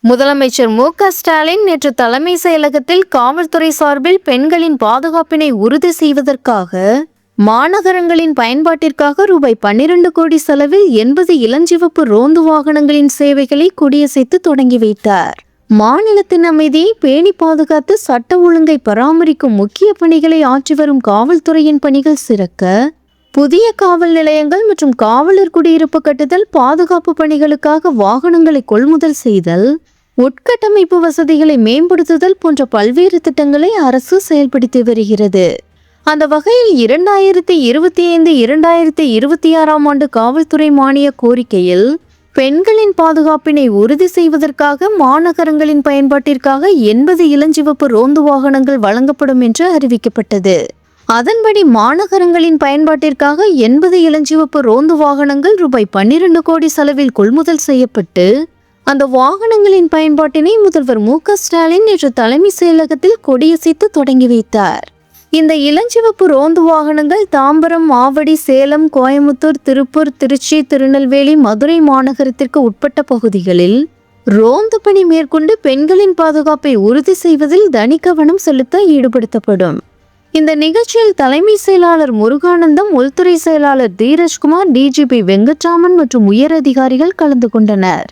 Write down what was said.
முதலமைச்சர் மு.க.ஸ்டாலின் நேற்று தலைமை செயலகத்தில் காவல்துறை சார்பில் பெண்களின் பாதுகாப்பினை உறுதி செய்வதற்காக மாநகரங்களின் பயன்பாட்டிற்காக ரூபாய் 12 கோடி செலவில் 80 இளஞ்சிவப்பு ரோந்து வாகனங்களின் சேவைகளை கொடியசைத்து தொடங்கி வைத்தார். மாநிலத்தின் அமைதியை பேணி பாதுகாத்து சட்ட ஒழுங்கை பராமரிக்கும் முக்கிய பணிகளை ஆற்றி வரும் காவல்துறையின் பணிகள் சிறக்க புதிய காவல் நிலையங்கள் மற்றும் காவலர் குடியிருப்பு கட்டுதல், பாதுகாப்பு பணிகளுக்காக வாகனங்களை கொள்முதல் செய்தல், உட்கட்டமைப்பு வசதிகளை மேம்படுத்துதல் போன்ற பல்வேறு திட்டங்களை அரசு செயல்படுத்தி வருகிறது. அந்த வகையில் 2025-2026 ஆண்டு காவல்துறை மானிய கோரிக்கையில் பெண்களின் பாதுகாப்பினை உறுதி செய்வதற்காக மாநகரங்களின் பயன்பாட்டிற்காக 80 இளஞ்சிவப்பு ரோந்து வாகனங்கள் வழங்கப்படும் என்று அறிவிக்கப்பட்டது. அதன்படி மாநகரங்களின் பயன்பாட்டிற்காக 80 இளஞ்சிவப்பு ரோந்து வாகனங்கள் ரூபாய் 12 கோடி செலவில் கொள்முதல் செய்யப்பட்டு அந்த வாகனங்களின் பயன்பாட்டினை முதல்வர் மு.க.ஸ்டாலின் நேற்று தலைமை செயலகத்தில் கொடியசைத்து தொடங்கி வைத்தார். இந்த இளஞ்சிவப்பு ரோந்து வாகனங்கள் தாம்பரம், ஆவடி, சேலம், கோயமுத்தூர், திருப்பூர், திருச்சி, திருநெல்வேலி, மதுரை மாநகரத்திற்கு உட்பட்ட பகுதிகளில் ரோந்து பணி மேற்கொண்டு பெண்களின் பாதுகாப்பை உறுதி செய்வதில் தனி கவனம் செலுத்த ஈடுபடுத்தப்படும். இந்த நிகழ்ச்சியில் தலைமை செயலாளர் முருகானந்தம், உள்துறை செயலாளர் தீரஜ்குமார், டிஜிபி வெங்கட்ராமன் மற்றும் உயர் அதிகாரிகள் கலந்து கொண்டனர்.